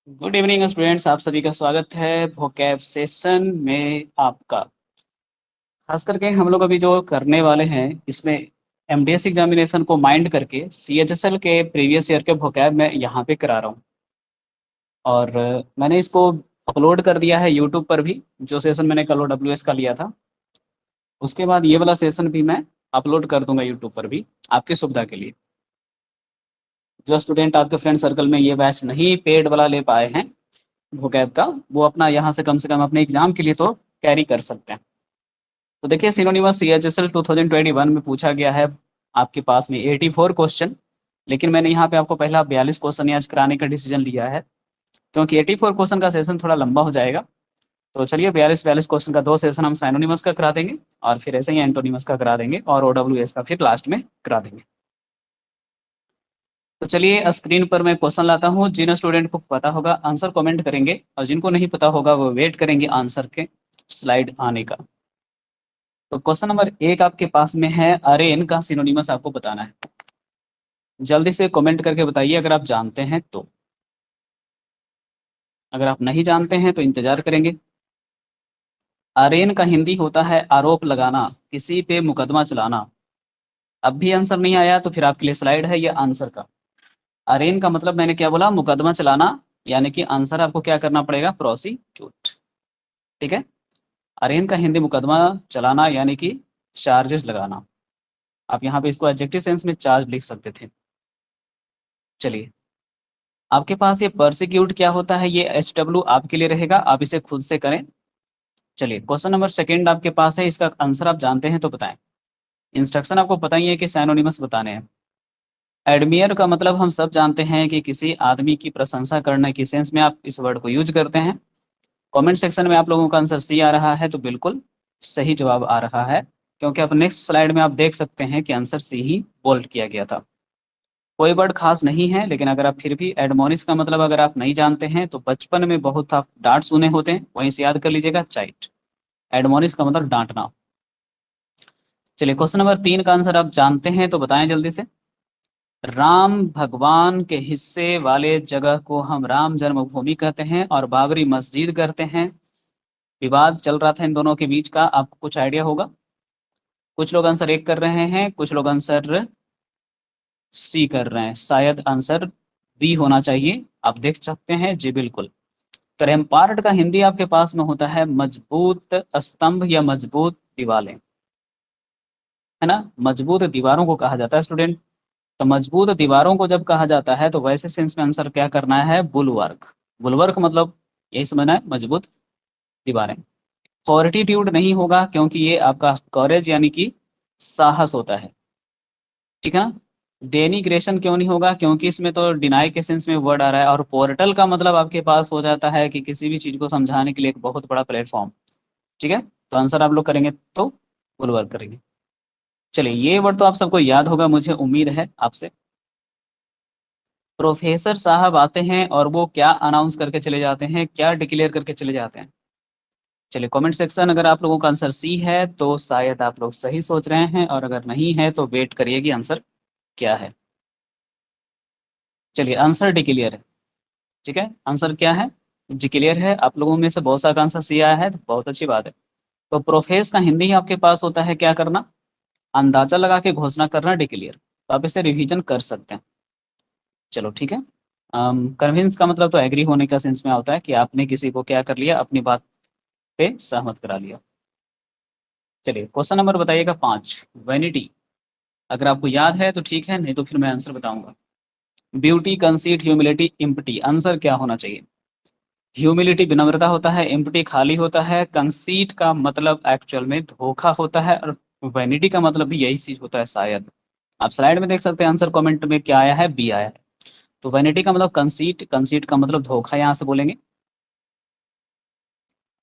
Good evening students, आप सभी का स्वागत है वोकैब सेशन में आपका। खास करके हम लोग अभी जो करने वाले हैं इसमें एमडीएस एग्जामिनेशन को माइंड करके सीएचएसएल के प्रीवियस ईयर के वोकैब में यहाँ पे करा रहा हूँ। और मैंने इसको अपलोड कर दिया है यूट्यूब पर भी। जो सेशन मैंने कल डब्ल्यूएस का लिया था उसके बाद ये वाला सेशन भी मैं अपलोड कर दूंगा यूट्यूब पर भी आपकी सुविधा के लिए। जो स्टूडेंट आपके फ्रेंड सर्कल में ये बैच नहीं पेड वाला ले पाए हैं वोकैब का, वो अपना यहाँ से कम अपने एग्जाम के लिए तो कैरी कर सकते हैं। तो देखिए सिनोनिमस सीएचएसएल 2021 में पूछा गया है आपके पास में 84 क्वेश्चन, लेकिन मैंने यहाँ पे आपको पहला 42 क्वेश्चन आज कराने का डिसीजन लिया है क्योंकि 84 क्वेश्चन का सेशन थोड़ा लंबा हो जाएगा। तो चलिए 42 क्वेश्चन का 2 सेशन हम साइनोनिमस का करा देंगे और फिर ऐसे ही एंटोनिमस का करा देंगे और ओडब्ल्यूएस का फिर लास्ट में करा देंगे। तो चलिए स्क्रीन पर मैं क्वेश्चन लाता हूँ। जिन स्टूडेंट को पता होगा आंसर कमेंट करेंगे और जिनको नहीं पता होगा वो वेट करेंगे आंसर के स्लाइड आने का। तो क्वेश्चन नंबर 1 आपके पास में है, अरेन का सिनोनिमस आपको बताना है। जल्दी से कमेंट करके बताइए अगर आप जानते हैं तो। अगर आप नहीं जानते हैं तो इंतजार करेंगे। अरेन का हिंदी होता है आरोप लगाना, किसी पे मुकदमा चलाना। अब भी आंसर नहीं आया तो फिर आपके लिए स्लाइड है ये आंसर का। अरेन का मतलब मैंने क्या बोला, मुकदमा चलाना, यानी कि आंसर आपको क्या करना पड़ेगा, प्रोसिक्यूट। ठीक है। अरेन का हिंदी मुकदमा चलाना यानी कि चार्जेस लगाना। आप यहाँ पे इसको एडजेक्टिव सेंस में चार्ज लिख सकते थे। चलिए आपके पास ये परसिक्यूट क्या होता है, ये एच डब्ल्यू आपके लिए रहेगा, आप इसे खुद से करें। चलिए क्वेश्चन नंबर 2 आपके पास है, इसका आंसर आप जानते हैं तो बताएं। इंस्ट्रक्शन आपको पता ही है कि साइनोनिमस बताने हैं। एडमियर का मतलब हम सब जानते हैं कि किसी आदमी की प्रशंसा करने की सेंस में आप इस वर्ड को यूज करते हैं। कमेंट सेक्शन में आप लोगों का आंसर सी आ रहा है तो बिल्कुल सही जवाब आ रहा है, क्योंकि आप नेक्स्ट स्लाइड में आप देख सकते हैं कि आंसर सी ही बोल्ड किया गया था। कोई वर्ड खास नहीं है, लेकिन अगर आप फिर भी एडमोनिश का मतलब अगर आप नहीं जानते हैं तो बचपन में बहुत आप डांट सुने होते हैं, वहीं से याद कर लीजिएगा, चाइट। एडमोनिश का मतलब डांटना। चलिए क्वेश्चन नंबर 3 का आंसर आप जानते हैं तो बताएं जल्दी से। राम भगवान के हिस्से वाले जगह को हम राम जन्मभूमि कहते हैं और बाबरी मस्जिद कहते हैं। विवाद चल रहा था इन दोनों के बीच का, आपको कुछ आइडिया होगा। कुछ लोग आंसर 1 कर रहे हैं, कुछ लोग आंसर सी कर रहे हैं, शायद आंसर बी होना चाहिए। आप देख सकते हैं जी बिल्कुल। तो रैम्पार्ट का हिंदी आपके पास में होता है मजबूत स्तंभ या मजबूत दीवारें, है ना। मजबूत दीवारों को कहा जाता है स्टूडेंट। तो मजबूत दीवारों को जब कहा जाता है तो वैसे सेंस में आंसर क्या करना है, बुलवर्क। बुलवर्क मतलब यही समझना है, मजबूत दीवारें। फॉर्टिट्यूड नहीं होगा क्योंकि ये आपका कॉरेज यानी कि साहस होता है, ठीक है ना। डेनिग्रेशन क्यों नहीं होगा, क्योंकि इसमें तो डिनाई के सेंस में वर्ड आ रहा है। और पोर्टल का मतलब आपके पास हो जाता है कि किसी भी चीज को समझाने के लिए एक बहुत बड़ा प्लेटफॉर्म। ठीक है, तो आंसर आप लोग करेंगे तो बुलवर्क करेंगे। चलिए ये वर्ड तो आप सबको याद होगा, मुझे उम्मीद है आपसे। प्रोफेसर साहब आते हैं और वो क्या अनाउंस करके चले जाते हैं, क्या डिक्लेयर करके चले जाते हैं। चलिए कमेंट सेक्शन, अगर आप लोगों का आंसर सी है तो शायद आप लोग सही सोच रहे हैं, और अगर नहीं है तो वेट करिए कि आंसर क्या है। चलिए आंसर डिक्लेयर है। ठीक है, आंसर क्या है, डिक्लेयर है। आप लोगों में से बहुत सा का आंसर सी आया है तो बहुत अच्छी बात है। तो प्रोफेस का हिंदी आपके पास होता है क्या करना, अंदाजा लगा के घोषणा करना, डिक्लेयर। तो आप इसे रिवीजन कर सकते हैं। चलो ठीक है। कन्विंस का मतलब तो एग्री होने का सेंस में होता है कि आपने किसी को क्या कर लिया, अपनी बात पे सहमत करा लिया। चलिए क्वेश्चन नंबर बताइएगा 5, वैनिटी। अगर आपको याद है तो ठीक है, नहीं तो फिर मैं आंसर बताऊंगा। Beauty, conceit, humility, empty, answer क्या होना चाहिए। ह्यूमिलिटी विनम्रता होता है, एम्प्टी खाली होता है, कंसीट का मतलब एक्चुअल में धोखा होता है, और वैनिटी का मतलब भी यही चीज होता है शायद। आप स्लाइड में देख सकते हैं आंसर कमेंट में क्या आया है, बी आया है। तो वैनिटी का मतलब कंसीट, कंसीट का मतलब धोखा, यहाँ से बोलेंगे।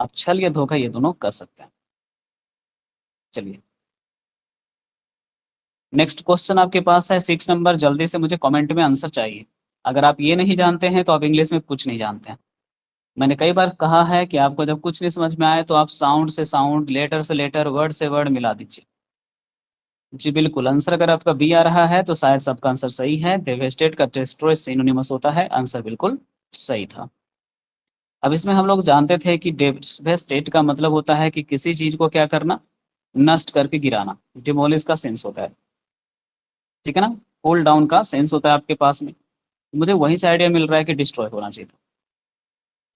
आप छल या धोखा ये दोनों कर सकते हैं। चलिए नेक्स्ट क्वेश्चन आपके पास है 6 नंबर, जल्दी से मुझे कमेंट में आंसर चाहिए। अगर आप ये नहीं जानते हैं तो आप इंग्लिश में कुछ नहीं जानते हैं। मैंने कई बार कहा है कि आपको जब कुछ नहीं समझ में आए तो आप साउंड से साउंड, लेटर से लेटर, वर्ड से वर्ड मिला दीजिए। जी बिल्कुल, आंसर अगर आपका बी आ रहा है तो शायद सबका आंसर सही है। डेवेस्टेट का डिस्ट्रॉय सिनोनिमस होता है, आंसर बिल्कुल सही था। अब इसमें हम लोग जानते थे कि डेवस्टेट का मतलब होता है कि किसी चीज को क्या करना, नष्ट करके गिराना। डिमोलिश का सेंस होता है, ठीक है ना। पुल डाउन का सेंस होता है आपके पास में। मुझे वहीं से आइडिया मिल रहा है कि डिस्ट्रॉय होना चाहिए था।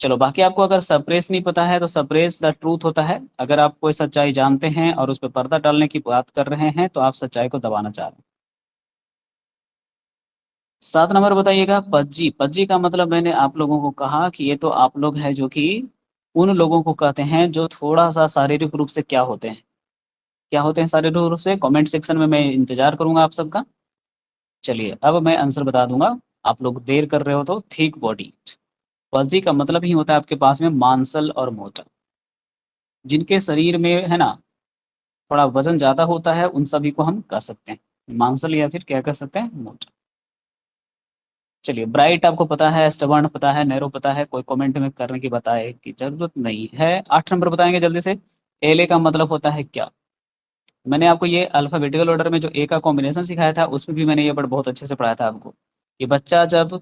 चलो, बाकी आपको अगर सप्रेस नहीं पता है तो सप्रेस द ट्रूथ होता है। अगर आप कोई सच्चाई जानते हैं और उस पर पर्दा डालने की बात कर रहे हैं तो आप सच्चाई को दबाना चाह रहे हैं। 7 नंबर बताइएगा, पज्जी। पज्जी का मतलब मैंने आप लोगों को कहा कि ये तो आप लोग हैं जो कि उन लोगों को कहते हैं जो थोड़ा सा शारीरिक रूप से क्या होते हैं, क्या होते हैं शारीरिक रूप से। कमेंट सेक्शन में मैं इंतजार करूंगा आप सबका। चलिए अब मैं आंसर बता दूंगा, आप लोग देर कर रहे हो तो। Thick body. पजी का मतलब ही होता है आपके पास में मांसल और मोटा। जिनके शरीर में है ना थोड़ा वजन ज्यादा होता है उन सभी को हम कह सकते हैं मांसल, या फिर क्या कह सकते हैं, मोटा। चलिए, ब्राइट आपको पता है, स्टबर्न पता है, नैरो पता है, कोई कमेंट में करने की बताए की जरूरत नहीं है। 8 नंबर बताएंगे जल्दी से। एले का मतलब होता है क्या। मैंने आपको ये अल्फाबेटिकल ऑर्डर में जो ए का कॉम्बिनेशन सिखाया था उसमें भी मैंने ये वर्ड बहुत अच्छे से पढ़ाया था आपको, कि बच्चा जब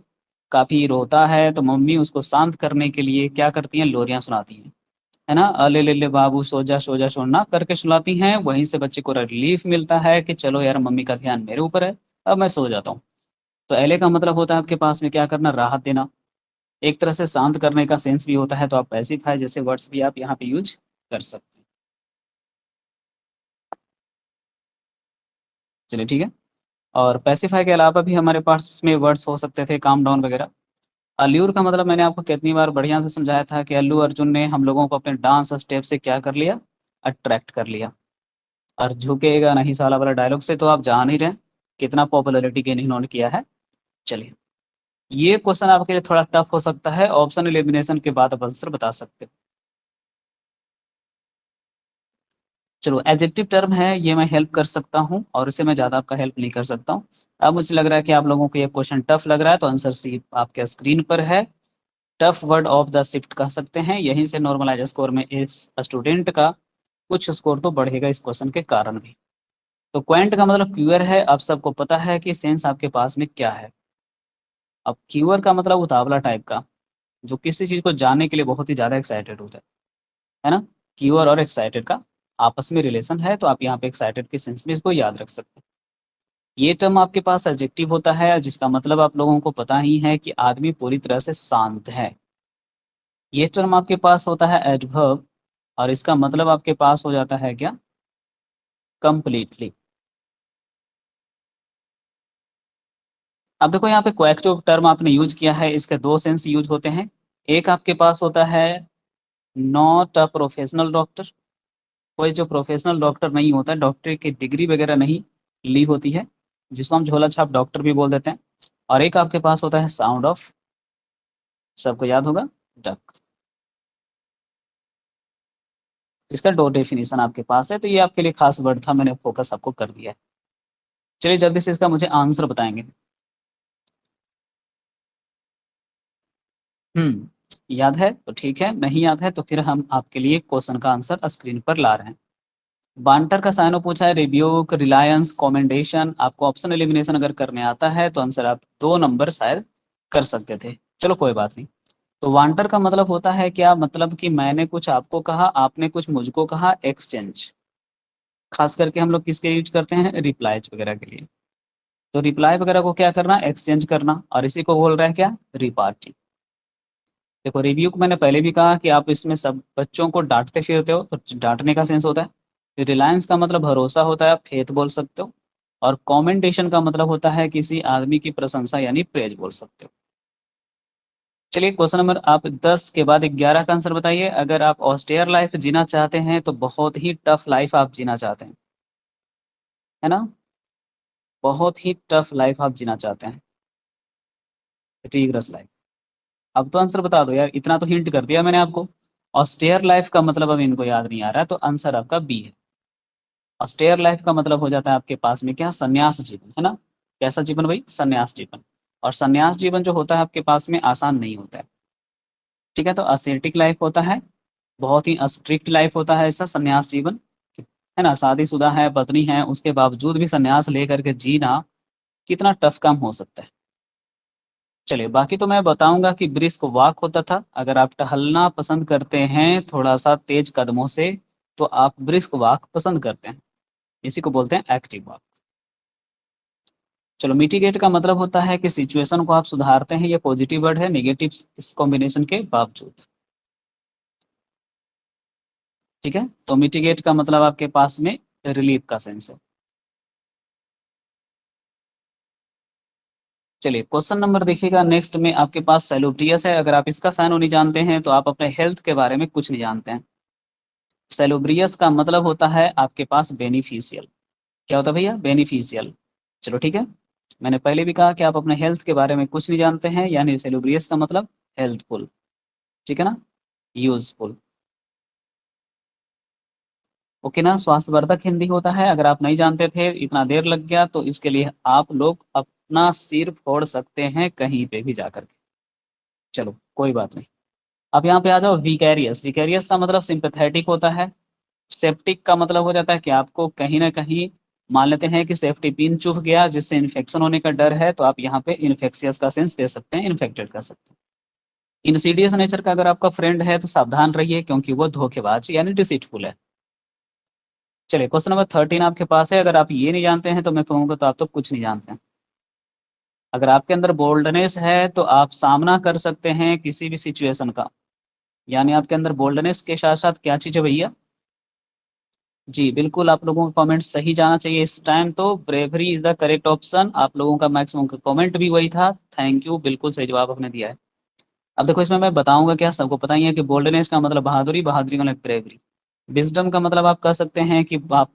काफी रोता है तो मम्मी उसको शांत करने के लिए क्या करती हैं, लोरियां सुनाती हैं, है ना। अले ले ले बाबू सो जा सोना करके सुनाती हैं। वहीं से बच्चे को रिलीफ मिलता है कि चलो यार मम्मी का ध्यान मेरे ऊपर है, अब मैं सो जाता हूँ। तो एले का मतलब होता है आपके पास में क्या करना, राहत देना। एक तरह से शांत करने का सेंस भी होता है, तो आप पैसिफाई जैसे वर्ड्स भी आप यहाँ पे यूज कर सकते हैं। चलिए ठीक है। और पैसिफाई के अलावा भी हमारे पास में वर्ड्स हो सकते थे, काम डाउन वगैरह। अल्लूर का मतलब मैंने आपको कितनी बार बढ़िया से समझाया था कि अल्लू अर्जुन ने हम लोगों को अपने डांस स्टेप से क्या कर लिया, अट्रैक्ट कर लिया। और झुकेगा नहीं साला वाला डायलॉग से तो आप जान ही रहे हैं कितना पॉपुलैरिटी गेन इन्होंने किया है। चलिए, ये क्वेश्चन आपके लिए थोड़ा टफ हो सकता है, ऑप्शन एलिमिनेशन के बाद आप आंसर बता सकते हो। चलो, एडजेक्टिव टर्म है ये, मैं हेल्प कर सकता हूँ और इसे मैं ज़्यादा आपका हेल्प नहीं कर सकता हूँ। अब मुझे लग रहा है कि आप लोगों को ये क्वेश्चन टफ लग रहा है, तो आंसर सी आपके स्क्रीन पर है। Tough word of the shift कह सकते हैं। यहीं से नॉर्मलाइज स्कोर में इस स्टूडेंट का कुछ स्कोर तो बढ़ेगा इस क्वेश्चन के कारण भी। तो क्वेंट का मतलब क्यूअर है, आप सबको पता है कि सेंस आपके पास में क्या है। अब क्यूअर का मतलब उतावला टाइप का, जो किसी चीज को जानने के लिए बहुत ही ज्यादा एक्साइटेड होता है ना। क्यूअर और एक्साइटेड का आपस में रिलेशन है, तो आप यहाँ पे एक्साइटेड के सेंस में इसको याद रख सकते हैं। ये टर्म आपके पास एडजेक्टिव होता है जिसका मतलब आप लोगों को पता ही है कि आदमी पूरी तरह से शांत है। ये टर्म आपके पास होता है एडवर्ब, और इसका मतलब आपके पास हो जाता है क्या, कंप्लीटली। अब देखो यहाँ पे क्वैक जो टर्म आपने यूज किया है इसके दो सेंस यूज होते हैं। एक आपके पास होता है नॉट अ प्रोफेशनल डॉक्टर, कोई जो प्रोफेशनल डॉक्टर नहीं होता, डॉक्टर की डिग्री वगैरह नहीं ली होती है, जिसको हम झोला छाप डॉक्टर भी बोल देते हैं। और एक आपके पास होता है साउंड ऑफ, सबको याद होगा, डक। इसका दो डेफिनेशन आपके पास है, तो ये आपके लिए खास वर्ड था, मैंने फोकस आपको कर दिया है। चलिए जल्दी से इसका मुझे आंसर बताएंगे। याद है तो ठीक है, नहीं याद है तो फिर हम आपके लिए क्वेश्चन का आंसर स्क्रीन पर ला रहे हैं। बांटर का साइनो पूछा है, रिब्यूक, रिलायंस, कमेंडेशन। आपको ऑप्शन एलिमिनेशन अगर करने आता है तो आंसर आप 2 नंबर शायद कर सकते थे, चलो कोई बात नहीं। तो वांटर का मतलब होता है क्या, मतलब कि मैंने कुछ आपको कहा, आपने कुछ मुझको कहा, एक्सचेंज। खास करके हम लोग किसके यूज करते हैं, रिप्लाईज वगैरह के लिए। तो रिप्लाई वगैरह को क्या करना, एक्सचेंज करना, और इसी को बोल रहा है क्या, रिपार्टिंग। देखो, रिव्यू को मैंने पहले भी कहा कि आप इसमें सब बच्चों को डांटते फिरते हो, तो डांटने का सेंस होता है। रिलायंस का मतलब भरोसा होता है, आप फेथ बोल सकते हो। और कॉमेंटेशन का मतलब होता है किसी आदमी की प्रशंसा यानी प्रेज बोल सकते हो। चलिए, क्वेश्चन नंबर आप 10 के बाद 11 का आंसर बताइए। अगर आप ऑस्टेयर लाइफ जीना चाहते हैं तो बहुत ही टफ लाइफ आप जीना चाहते हैं, है ना, बहुत ही टफ लाइफ आप जीना चाहते हैं, रीग्रेस लाइफ। अब तो आंसर बता दो यार, इतना तो हिंट कर दिया मैंने आपको। ऑस्टेयर लाइफ का मतलब अब इनको याद नहीं आ रहा है, तो आंसर आपका बी है। ऑस्टेयर लाइफ का मतलब हो जाता है आपके पास में क्या, संन्यास जीवन, है ना। कैसा जीवन भाई, संन्यास जीवन। और संन्यास जीवन जो होता है आपके पास में आसान नहीं होता है, ठीक है। तो असेटिक लाइफ होता है, बहुत ही स्ट्रिक्ट लाइफ होता है ऐसा संन्यास जीवन, है ना। शादीशुदा है, पत्नी है, उसके बावजूद भी संन्यास लेकर के जीना कितना टफ काम हो सकता है। चलिए, बाकी तो मैं बताऊंगा कि ब्रिस्क वॉक होता था। अगर आप टहलना पसंद करते हैं थोड़ा सा तेज कदमों से, तो आप ब्रिस्क वॉक पसंद करते हैं, इसी को बोलते हैं एक्टिव वॉक। चलो, मिटिगेट का मतलब होता है कि सिचुएशन को आप सुधारते हैं। ये पॉजिटिव वर्ड है, नेगेटिव इस कॉम्बिनेशन के बावजूद। ठीक है, तो मिटिगेट का मतलब आपके पास में रिलीफ का सेंस है। चलिए, क्वेश्चन नंबर देखिएगा नेक्स्ट में आपके पास सेलुब्रियस है। अगर आप इसका साइन नहीं जानते हैं तो आप अपने हेल्थ के बारे में कुछ नहीं जानते हैं। सेलुब्रियस का मतलब होता है आपके पास बेनिफिशियल। क्या होता है भैया? बेनिफिशियल। चलो ठीक है, मैंने पहले भी कहा कि आप अपने हेल्थ के बारे में कुछ नहीं जानते हैं, यानी सेलुब्रियस का मतलब हेल्पफुल। ठीक है ना, यूजफुल। ओके ना, स्वास्थ्यवर्धक हिंदी होता है। अगर आप नहीं जानते थे, इतना देर लग गया, तो इसके लिए आप लोग अपना सिर फोड़ सकते हैं कहीं पे भी जाकर के। चलो कोई बात नहीं। अब यहाँ पे आ जाओ, विकैरियस। विकैरियस का मतलब सिंपैथेटिक होता है। सेप्टिक का मतलब हो जाता है कि आपको कहीं ना कहीं, मान लेते हैं कि सेफ्टी पिन चुभ गया जिससे इन्फेक्शन होने का डर है, तो आप यहाँ पे इन्फेक्शियस का सेंस दे सकते हैं, इन्फेक्टेड कर सकते हैं। इंसीडियस नेचर का अगर आपका फ्रेंड है तो सावधान रहिए, क्योंकि वो धोखेबाज यानी डिसीटफुल है। चलिए, क्वेश्चन नंबर 13 आपके पास है। अगर आप ये नहीं जानते हैं तो मैं कहूँगा तो आप तो कुछ नहीं जानते हैं। अगर आपके अंदर बोल्डनेस है तो आप सामना कर सकते हैं किसी भी सिचुएशन का। यानी आपके अंदर बोल्डनेस के साथ साथ क्या चीज़ है भैया? जी बिल्कुल, आप लोगों का कमेंट सही जाना चाहिए इस टाइम। तो bravery is the correct option. आप लोगों का मैक्सिमम का कमेंट भी वही था। थैंक यू, बिल्कुल सही जवाब आपने दिया है। अब देखो, इसमें मैं बताऊंगा क्या, सबको पता ही है कि बोल्डनेस का मतलब बहादुरी, बहादुरी का मतलब ब्रेवरी। विजडम का मतलब आप कह सकते हैं कि आप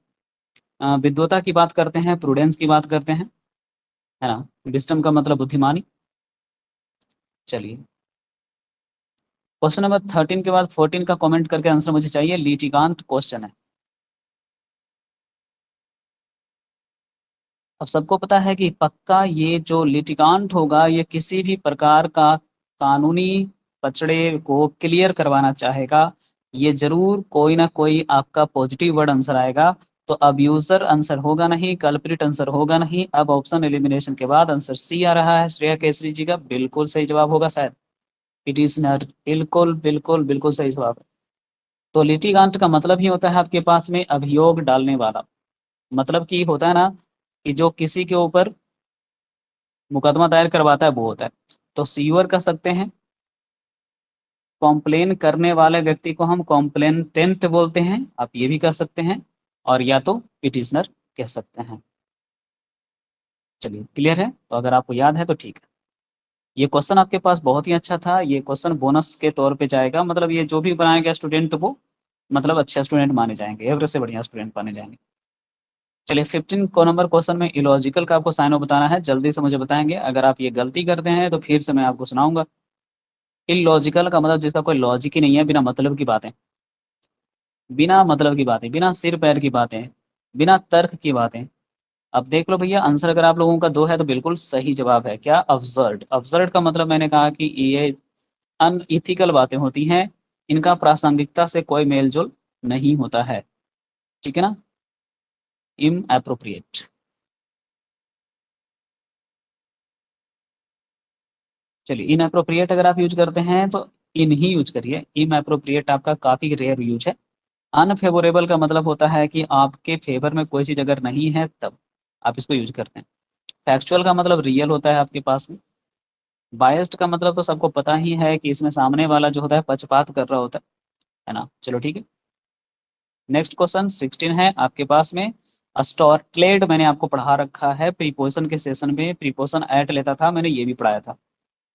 विद्वता की बात करते हैं, प्रूडेंस की बात करते हैं, है ना। विजडम का मतलब बुद्धिमानी। चलिए, क्वेश्चन नंबर 13 के बाद 14 का कमेंट करके आंसर मुझे चाहिए। लिटिगांट क्वेश्चन है। अब सबको पता है कि पक्का ये जो लिटिगांट होगा, ये किसी भी प्रकार का कानूनी पचड़े को क्लियर करवाना चाहेगा। ये जरूर कोई ना कोई आपका पॉजिटिव वर्ड आंसर आएगा। तो अब यूजर आंसर होगा नहीं, कल्प्रिट आंसर होगा नहीं। अब ऑप्शन एलिमिनेशन के बाद आंसर सी आ रहा है, श्रेया केसरी जी का बिल्कुल सही जवाब होगा शायद। इट इज नर, बिल्कुल बिल्कुल बिल्कुल सही जवाब है। तो लिटिगांट का मतलब ही होता है आपके पास में अभियोग डालने वाला। मतलब कि होता है ना, कि जो किसी के ऊपर मुकदमा दायर करवाता है वो होता है। तो सीवर कह सकते हैं। कॉम्प्लेन करने वाले व्यक्ति को हम कॉम्प्लेनेंट बोलते हैं, आप ये भी कह सकते हैं। और या तो पिटिशनर कह सकते हैं। चलिए, क्लियर है? तो अगर आपको याद है तो ठीक है। ये क्वेश्चन आपके पास बहुत ही अच्छा था। ये क्वेश्चन बोनस के तौर पे जाएगा। मतलब ये जो भी बनाएगा स्टूडेंट वो मतलब अच्छे स्टूडेंट माने जाएंगे, एवरेज से बढ़िया स्टूडेंट माने जाएंगे। चलिए, 15 को नंबर क्वेश्चन में इलॉजिकल का आपको साइन बताना है। जल्दी से मुझे बताएंगे। अगर आप ये गलती करते हैं तो फिर से मैं आपको सुनाऊंगा। इलॉजिकल का मतलब जिसका कोई लॉजिक ही नहीं है, बिना मतलब की बातें, बिना मतलब की बातें, बिना सिर पैर की बातें, बिना तर्क की बातें। अब देख लो भैया, आंसर अगर आप लोगों का दो है तो बिल्कुल सही जवाब है क्या? अब्सर्ड। अब्सर्ड का मतलब मैंने कहा कि ये अनइथिकल बातें होती हैं, इनका प्रासंगिकता से कोई मेल जोल नहीं होता है। ठीक है ना, इनएप्रोप्रिएट। चलिए, इनएप्रोप्रिएट अगर आप यूज करते हैं तो इन ही यूज करिए। इनएप्रोप्रिएट आपका काफी रेयर यूज है। अनफेवरेबल का मतलब होता है कि आपके फेवर में कोई चीज अगर नहीं है तब आप इसको यूज करते हैं। फैक्चुअल का मतलब रियल होता है आपके पास में। बायस्ड का मतलब तो सबको पता ही है कि इसमें सामने वाला जो होता है पक्षपात कर रहा होता है ना। चलो ठीक है, नेक्स्ट क्वेश्चन 16 है आपके पास में। स्टॉर्टलेड मैंने आपको पढ़ा रखा है प्रीपोजिशन के सेशन में। प्रीपोजिशन एट लेता था मैंने, ये भी पढ़ाया था।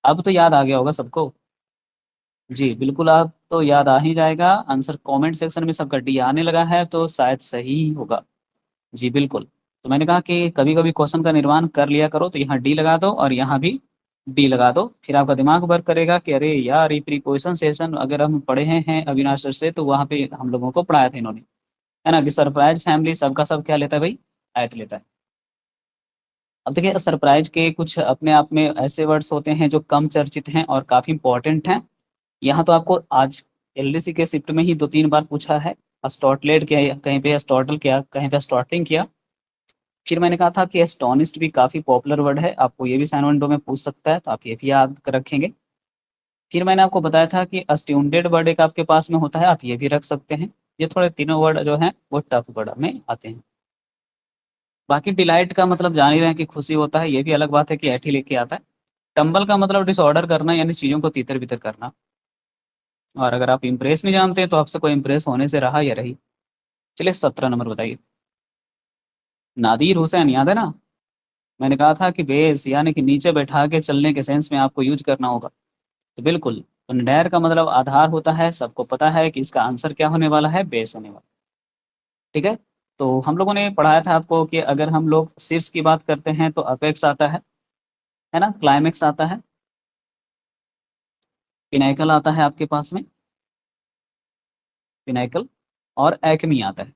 अब तो याद आ गया होगा सबको। जी बिल्कुल, आप तो याद आ ही जाएगा। आंसर कमेंट सेक्शन में सबका डी आने लगा है, तो शायद सही होगा। जी बिल्कुल। तो मैंने कहा कि कभी कभी क्वेश्चन का निर्माण कर लिया करो, तो यहाँ डी लगा दो और यहाँ भी डी लगा दो। फिर आपका दिमाग वर्क करेगा कि अरे यार, ये प्रीपोजिशन सेशन अगर हम पढ़े हैं अविनाश सर से, तो वहाँ पे हम लोगों को पढ़ाया था इन्होंने, है ना, कि सरप्राइज फैमिली सबका सब क्या लेता है भाई? ऐट लेता है। अब देखिए, सरप्राइज के कुछ अपने आप में ऐसे वर्ड्स होते हैं जो कम चर्चित हैं और काफी इंपॉर्टेंट हैं। यहाँ तो आपको आज एलडीसी के शिफ्ट में ही 2-3 बार पूछा है। स्टॉटलेट किया, कहीं पे स्टॉटल किया, कहीं पे स्टॉटलिंग किया। फिर मैंने कहा था कि एस्टोनिश्ड भी काफ़ी पॉपुलर वर्ड है, आपको ये भी साइन विंडो में पूछ सकता है, तो आप ये भी याद रखेंगे। फिर मैंने आपको बताया था कि अस्ट्यूटेड वर्ड एक आपके पास में होता है, आप ये भी रख सकते हैं। ये थोड़े तीनों वर्ड जो हैं वो टफ वर्ड में आते हैं। बाकी डिलाइट का मतलब जान ही रहे हैं कि खुशी होता है, ये भी अलग बात है कि ऐठी लेके आता है। टंबल का मतलब डिसऑर्डर करना, यानी चीज़ों को तितर बितर करना। और अगर आप इम्प्रेस नहीं जानते हैं तो आपसे कोई इम्प्रेस होने से रहा या रही। चलिए 17 नंबर बताइए। नादिर हुसैन याद है ना, मैंने कहा था कि बेस यानी कि नीचे बैठा के चलने के सेंस में आपको यूज करना होगा। तो बिल्कुल, तो निडायर का मतलब आधार होता है, सबको पता है कि इसका आंसर क्या होने वाला है, बेस होने वाला। ठीक है, तो हम लोगों ने पढ़ाया था आपको कि अगर हम लोग शीर्ष की बात करते हैं तो अपेक्स आता है ना, क्लाइमेक्स आता है, पिनाइकल आता है आपके पास में, पिनाइकल, और एक्मी आता है।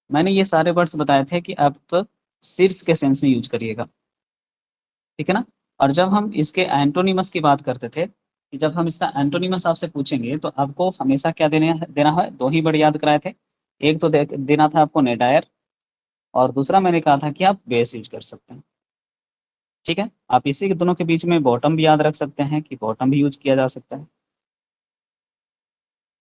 मैंने ये सारे वर्ड्स बताए थे कि आप शीर्ष के सेंस में यूज करिएगा। ठीक है ना। और जब हम इसके एंटोनिमस की बात करते थे, कि जब हम इसका एंटोनिमस आपसे पूछेंगे तो आपको हमेशा क्या देना है, दो ही वर्ड याद कराए थे। एक तो देना था आपको नेडायर, और दूसरा मैंने कहा था कि आप बेस यूज कर सकते हैं। ठीक है, आप इसी के दोनों के बीच में बॉटम भी याद रख सकते हैं कि बॉटम भी यूज किया जा सकता है।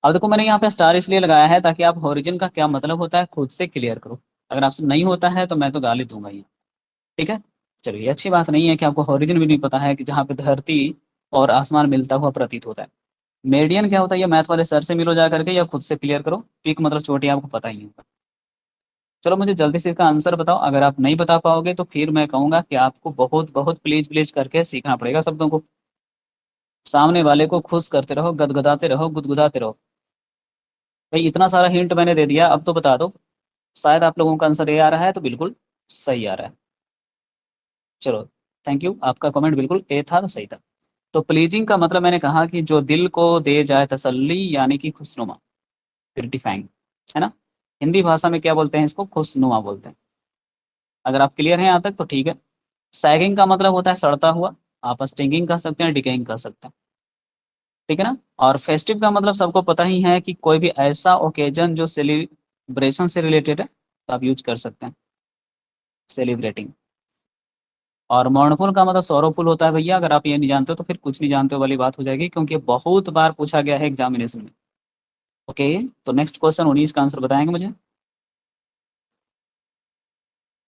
अब देखो मैंने यहाँ पे स्टार इसलिए लगाया है ताकि आप ओरिजिन का क्या मतलब होता है खुद से क्लियर करो। अगर आपसे नहीं होता है तो मैं तो गाली दूंगा ही। ठीक है, चलिए ये अच्छी बात नहीं है कि आपको ओरिजिन भी नहीं पता है, कि जहाँ पे धरती और आसमान मिलता हुआ प्रतीत होता है। मेडियन क्या होता है, ये मैथ वाले सर से मिलो जा करके या खुद से क्लियर करो। पीक मतलब चोटी आपको पता ही होगा। चलो मुझे जल्दी से इसका आंसर बताओ, अगर आप नहीं बता पाओगे तो फिर मैं कहूंगा कि आपको बहुत बहुत प्लीज प्लीज करके सीखना पड़ेगा शब्दों को। सामने वाले को खुश करते रहो, गदगदाते रहो, गुदगुदाते रहो। भाई इतना सारा हिंट मैंने दे दिया, अब तो बता दो। शायद आप लोगों का आंसर ए आ रहा है, तो बिल्कुल सही आ रहा है। चलो, थैंक यू, आपका कमेंट बिल्कुल ए था तो सही था। तो प्लीजिंग का मतलब मैंने कहा कि जो दिल को दे जाए तसल्ली, यानी कि खुशनुमा, ग्रेटिफाइंग, है ना। हिंदी भाषा में क्या बोलते हैं इसको, खुशनुमा बोलते हैं। अगर आप क्लियर हैं यहाँ तक तो ठीक है। सैगिंग का मतलब होता है सड़ता हुआ, आप स्टिंगिंग कह सकते हैं, डिकेइंग कह सकते हैं। ठीक है ना। और फेस्टिव का मतलब सबको पता ही है कि कोई भी ऐसा ओकेजन जो सेलिब्रेशन से रिलेटेड है, तो आप यूज कर सकते हैं, सेलिब्रेटिंग। और मोurnफुल का मतलब सॉरोफुल होता है भैया, अगर आप ये नहीं जानते हो तो फिर कुछ नहीं जानते हो वाली बात हो जाएगी, क्योंकि ये बहुत बार पूछा गया है एग्जामिनेशन में। ओके, तो नेक्स्ट क्वेश्चन 19 का आंसर बताएंगे मुझे।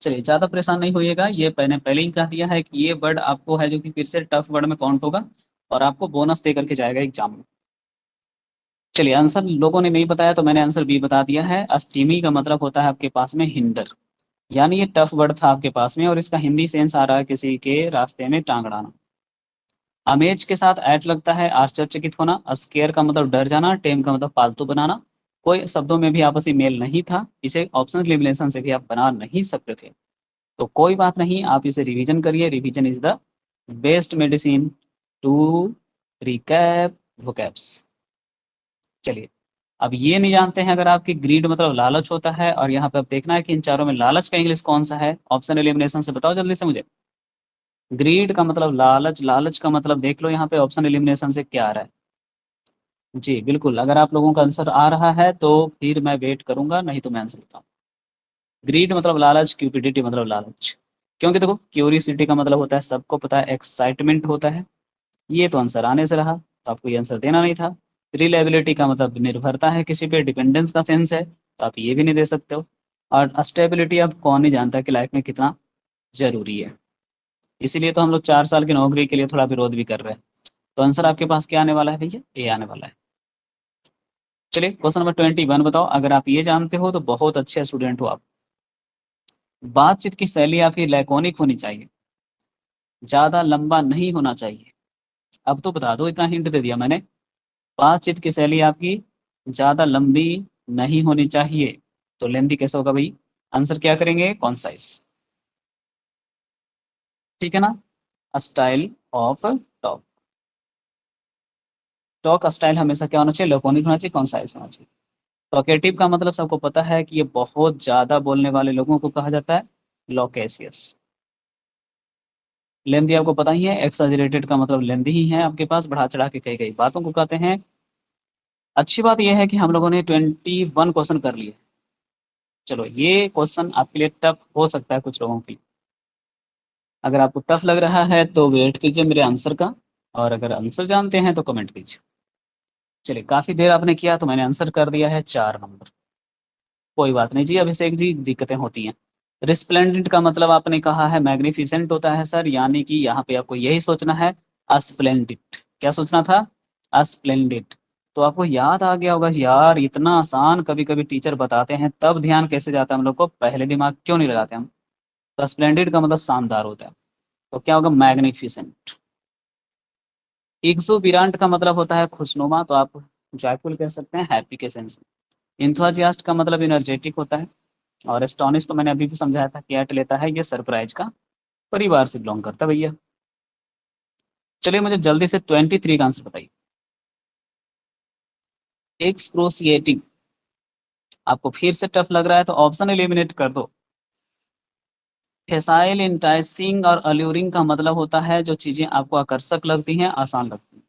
चलिए ज़्यादा परेशान नहीं होइएगा, ये मैंने पहले ही कह दिया है कि ये वर्ड आपको है जो कि फिर से टफ वर्ड में काउंट होगा, और आपको बोनस दे करके जाएगा एग्जाम में। चलिए, आंसर लोगों ने नहीं बताया तो मैंने आंसर बी बता दिया है। अस्टीमी का मतलब होता है आपके पास में हिंडर, यानी ये टफ वर्ड था आपके पास में, और इसका हिंदी सेंस आ रहा है किसी के रास्ते में टांग अड़ाना। अमेज के साथ ऐट लगता है आश्चर्यचकित होना। स्केयर का मतलब डर जाना, टेम का मतलब पालतू बनाना। कोई शब्दों में भी आपसी मेल नहीं था, इसे ऑप्शन एलिमिनेशन से भी आप बना नहीं सकते थे। तो कोई बात नहीं, आप इसे रिवीजन करिए, revision is the best medicine to recap vocabs. चलिए, अब ये नहीं जानते हैं अगर आपकी ग्रीड मतलब लालच होता है, और यहाँ पे अब देखना है कि इन चारों में लालच का इंग्लिश कौन सा है, ऑप्शन एलिमिनेशन से बताओ जल्दी से मुझे। ग्रीड का मतलब लालच, लालच का मतलब देख लो यहाँ पे ऑप्शन एलिमिनेशन से क्या आ रहा है। जी बिल्कुल, अगर आप लोगों का आंसर आ रहा है तो फिर मैं वेट करूंगा, नहीं तो मैं आंसर बताऊँ। ग्रीड मतलब लालच, क्यूपिडिटी मतलब लालच। क्योंकि देखो क्यूरियोसिटी का मतलब होता है सबको पता है, एक्साइटमेंट होता है। ये तो आंसर आने से रहा, तो आपको ये आंसर देना नहीं था। रिलायबिलिटी का मतलब निर्भरता है किसी पे, डिपेंडेंस का सेंस है, तो आप ये भी नहीं दे सकते हो। और स्टेबिलिटी अब कौन नहीं जानता कि लाइफ में कितना जरूरी है। इसीलिए तो हम लोग 4 साल की नौकरी के लिए थोड़ा विरोध भी कर रहे हैं। तो आंसर आपके पास क्या आने वाला है भैया, ए आने वाला है। चलिए क्वेश्चन नंबर 21 बताओ, अगर आप ये जानते हो तो बहुत अच्छे स्टूडेंट हो आप। बातचीत की शैली आपकी लैकोनिक होनी चाहिए, ज्यादा लंबा नहीं होना चाहिए। अब तो बता दो, इतना हिंट दे दिया मैंने। बातचीत की शैली आपकी ज्यादा लंबी नहीं होनी चाहिए, तो लेंदी कैसे होगा भाई। आंसर क्या करेंगे, कॉन्साइज। ठीक है ना। Style of talk, talk style हमेशा क्या होना चाहिए, लैकोनिक होना चाहिए, कॉन्साइज होना चाहिए। टॉकेटिव का मतलब सबको पता है कि ये बहुत ज्यादा बोलने वाले लोगों को कहा जाता है, लोकेशियस। लेंदी आपको पता ही है, एक्साजरेटेड का मतलब लेंदी ही है आपके पास, बढ़ा चढ़ा के कही गई बातों को कहते हैं। अच्छी बात यह है कि हम लोगों ने 21 क्वेश्चन कर लिए। चलो ये क्वेश्चन आपके लिए टफ हो सकता है कुछ लोगों की, अगर आपको टफ लग रहा है तो वेट कीजिए मेरे आंसर का, और अगर आंसर जानते हैं तो कमेंट कीजिए। चलिए, काफ़ी देर आपने किया तो मैंने आंसर कर दिया है 4 नंबर। कोई बात नहीं जी अभिषेक जी, दिक्कतें होती हैं। रिस्प्लेंडेंट का मतलब आपने कहा है मैग्निफिसेंट होता है सर, यानी कि यहाँ पे आपको यही सोचना है अस्प्लेंडिड। क्या सोचना था? अस्प्लेंडिड। तो आपको याद आ गया होगा यार, इतना आसान कभी कभी टीचर बताते हैं तब ध्यान कैसे जाता है हम लोग को, पहले दिमाग क्यों नहीं लगाते हम। तो स्प्लेंडिड का मतलब शानदार होता है, तो क्या होगा? मैग्निफिसेंट। एक्सुबिरांट का मतलब होता है खुशनुमा, तो आप जॉयफुल कह सकते हैं, हैप्पी के सेंस में। इंथुजियास्ट का मतलब एनर्जेटिक होता है, और एस्टोनिश तो मैंने अभी भी समझाया था कि एट लेता है, ये सरप्राइज का परिवार से बिलोंग करता है भैया। चलिए मुझे जल्दी से 23 का आंसर बताइए। एक्सक्रोसिएटिंग। आपको फिर से टफ लग रहा है तो ऑप्शन एलिमिनेट कर दो। फेसाइल, इंटाइसिंग और अल्यूरिंग का मतलब होता है जो चीजें आपको आकर्षक लगती हैं, आसान लगती हैं।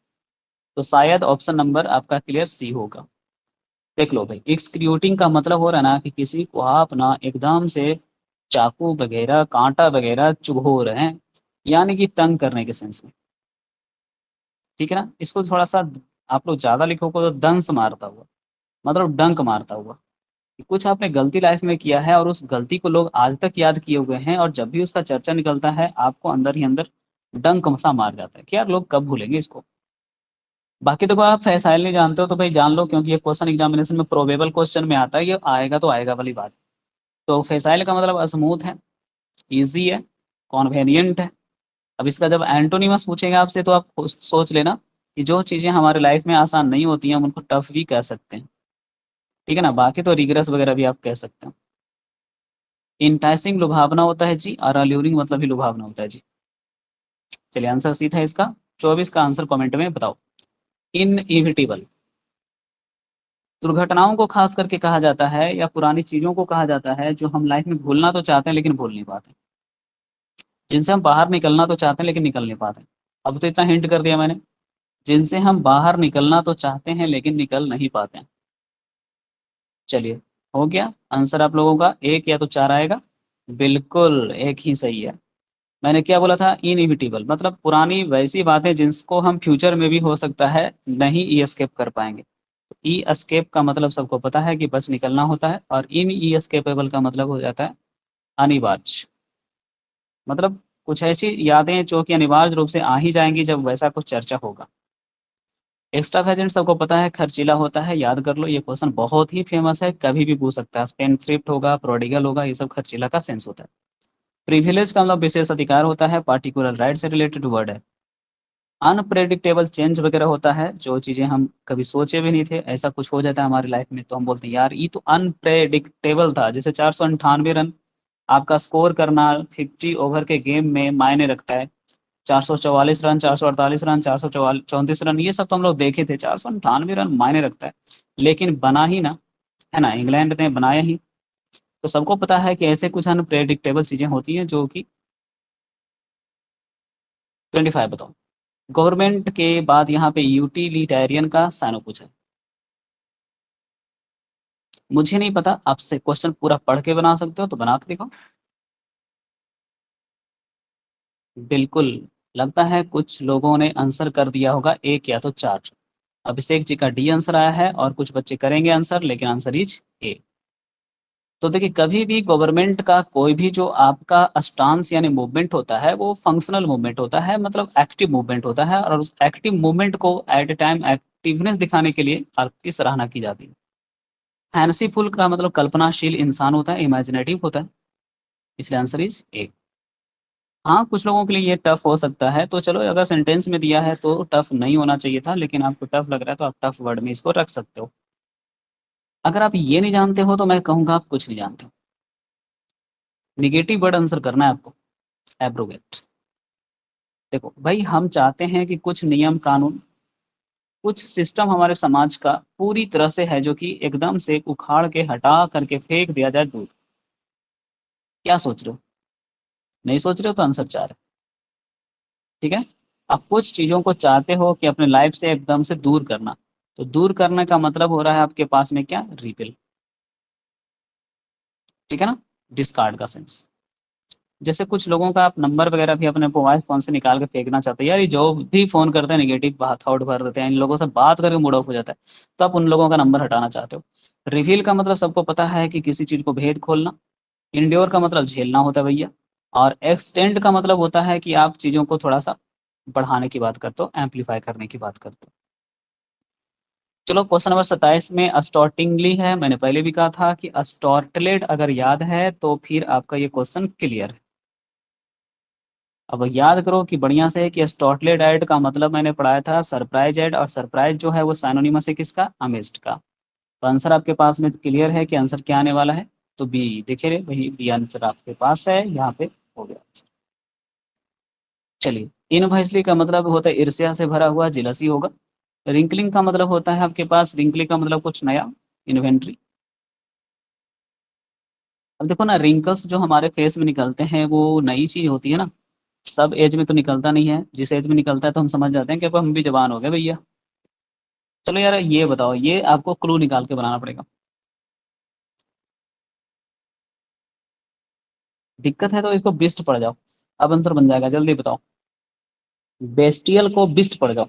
तो शायद ऑप्शन नंबर आपका क्लियर सी होगा। देख लो भाई, एक्सक्रूटिंग का मतलब हो रहा है ना कि किसी को आप ना एकदम से चाकू वगैरह कांटा वगैरह चुभो रहे हैं, यानी कि तंग करने के सेंस में। ठीक है ना, इसको थोड़ा सा आप लोग ज्यादा लिखोगे तो दंस मारता हुआ, मतलब डंक मारता हुआ। कि कुछ आपने गलती लाइफ में किया है और उस गलती को लोग आज तक याद किए हुए हैं, और जब भी उसका चर्चा निकलता है आपको अंदर ही अंदर डंक सा मार जाता है कि यार लोग कब भूलेंगे इसको। बाकी देखो, आप फैसाइल नहीं जानते हो तो भाई जान लो, क्योंकि ये क्वेश्चन एग्जामिनेशन में प्रोबेबल क्वेश्चन में आता है, ये आएगा तो आएगा वाली बात। तो फैसाइल का मतलब स्मूथ है, इजी है, कॉन्वेनियंट है। अब इसका जब एंटोनिमस पूछेगा आपसे तो आप सोच लेना कि जो चीज़ें हमारे लाइफ में आसान नहीं होती हैं हम उनको टफ भी कह सकते हैं। ठीक है ना, बाकी तो रिग्रेस वगैरह भी आप कह सकते हैं। इंटाइसिंग लुभावना होता है जी, और अल्यूरिंग मतलब ही लुभावना होता है जी। चलिए आंसर सी था इसका। 24 का आंसर कमेंट में बताओ। इनइविटेबल। दुर्घटनाओं को खास करके कहा जाता है या पुरानी चीजों को कहा जाता है जो हम लाइफ में भूलना तो चाहते हैं लेकिन भूल नहीं पाते, जिनसे हम बाहर निकलना तो चाहते हैं लेकिन निकल नहीं पाते। अब तो इतना हिंट कर दिया मैंने, जिनसे हम बाहर निकलना तो चाहते हैं लेकिन निकल नहीं पाते हैं। चलिए, हो गया आंसर आप लोगों का, एक या तो चार आएगा। बिल्कुल एक ही सही है। मैंने क्या बोला था? इनइविटेबल मतलब पुरानी वैसी बातें जिसको हम फ्यूचर में भी हो सकता है नहीं ई एस्केप कर पाएंगे। ई एस्केप का मतलब सबको पता है कि बच निकलना होता है, और इन ई एस्केपेबल का मतलब हो जाता है अनिवार्य। मतलब कुछ ऐसी यादें जो कि अनिवार्य रूप से आ ही जाएंगी जब वैसा कुछ चर्चा होगा। एक्स्ट्रा वेजेंट सबको पता है खर्चीला होता है, याद कर लो, ये क्वेश्चन बहुत ही फेमस है, कभी भी पूछ सकता है। स्पेंड थ्रिफ्ट होगा, प्रोडिगल होगा, ये सब खर्चीला का सेंस होता है। प्रिविलेज का मतलब विशेष अधिकार होता है, पार्टिकुलर राइट से रिलेटेड वर्ड है। अनप्रेडिक्टेबल चेंज वगैरह होता है, जो चीज़ें हम कभी सोचे भी नहीं थे ऐसा कुछ हो जाता है हमारी लाइफ में, तो हम बोलते हैं यार ये तो अनप्रेडिक्टेबल था। जैसे 498 रन आपका स्कोर करना 50 ओवर के गेम में मायने रखता है। 444 रन, 448 रन, 434 रन, ये सब तो हम लोग देखे थे। 498 रन मायने रखता है, लेकिन बना ही ना, है ना, इंग्लैंड ने बनाया ही। तो सबको पता है कि ऐसे कुछ अनप्रेडिक्टेबल चीज़ें होती हैं जो कि 25 बताओ। गवर्नमेंट के बाद यहाँ पे यूटिलिटेरियन का साइनो पूछा है। मुझे नहीं पता, आपसे क्वेश्चन पूरा पढ़ के बना सकते हो तो बना के दिखाओ। बिल्कुल, लगता है कुछ लोगों ने आंसर कर दिया होगा एक या तो चार। अभिषेक जी का डी आंसर आया है, और कुछ बच्चे करेंगे आंसर, लेकिन आंसर इज ए। तो देखिए, कभी भी गवर्नमेंट का कोई भी जो आपका स्टांस यानी मूवमेंट होता है वो फंक्शनल मूवमेंट होता है, मतलब एक्टिव मूवमेंट होता है, और उस एक्टिव मूवमेंट को एट ए टाइम एक्टिवनेस दिखाने के लिए आपकी सराहना की जाती है। फैंसीफुल का मतलब कल्पनाशील इंसान होता है, इमेजिनेटिव होता है, इसलिए आंसर इज ए। हाँ, कुछ लोगों के लिए ये टफ हो सकता है, तो चलो अगर सेंटेंस में दिया है तो टफ नहीं होना चाहिए था, लेकिन आपको टफ लग रहा है तो आप टफ वर्ड में इसको रख सकते हो। अगर आप ये नहीं जानते हो तो मैं कहूँगा आप कुछ नहीं जानते हो। निगेटिव वर्ड आंसर करना है आपको, एब्रोगेट। देखो भाई, हम चाहते हैं कि कुछ नियम कानून, कुछ सिस्टम हमारे समाज का पूरी तरह से है जो कि एकदम से उखाड़ के हटा करके फेंक दिया जाए दूर। क्या सोच रहे हो? नहीं सोच रहे हो तो आंसर चार है। ठीक है, आप कुछ चीजों को चाहते हो कि अपने लाइफ से एकदम से दूर करना, तो दूर करने का मतलब हो रहा है आपके पास में क्या? रिपेल। ठीक है ना, डिस्कार्ड का सेंस। जैसे कुछ लोगों का आप नंबर वगैरह भी अपने मोबाइल फोन से निकाल के फेंकना चाहते हैं, यार ये जो भी फोन करते हैं नेगेटिव थॉट भर देते हैं, इन लोगों से बात करके मूड ऑफ हो जाता है, तो आप उन लोगों का नंबर हटाना चाहते हो। रिवील का मतलब सबको पता है कि किसी चीज को भेद खोलना। इंड्योर का मतलब झेलना होता है भैया। और एक्सटेंड का मतलब होता है कि आप चीजों को थोड़ा सा बढ़ाने की बात करते हो, एम्पलीफाई करने की बात करते हो। चलो क्वेश्चन नंबर 27 में अस्टॉर्टिंगली है, मैंने पहले भी कहा था कि अस्टॉर्टलेड अगर याद है तो फिर आपका ये क्वेश्चन क्लियर है। अब याद करो कि बढ़िया से कि स्टॉटलेट एड का मतलब मैंने पढ़ाया था सरप्राइज एड, और सरप्राइज जो है वो साइनोनिमस है किसका, अमेज्ड का। तो आंसर आपके पास में क्लियर है कि आंसर क्या आने वाला है, तो बी देखे रहे वही बी आंसर आपके पास है, यहाँ पे हो गया आंसर। चलिए, इनवाइसली का मतलब होता है ईर्ष्या से भरा हुआ, जिलसी होगा। रिंकलिंग का मतलब होता है आपके पास, रिंकलिंग का मतलब कुछ नया, इन्वेंट्री। अब देखो ना, रिंकल्स जो हमारे फेस में निकलते हैं वो नई चीज होती है ना, सब एज में तो निकलता नहीं है, जिस एज में निकलता है तो हम समझ जाते हैं कि अब हम भी जवान हो गए भैया। चलो यार ये बताओ, ये आपको क्लू निकाल के बनाना पड़ेगा। दिक्कत है तो इसको बिस्ट पड़ जाओ, अब आंसर बन जाएगा, जल्दी बताओ। बेस्टियल को बिस्ट पड़ जाओ।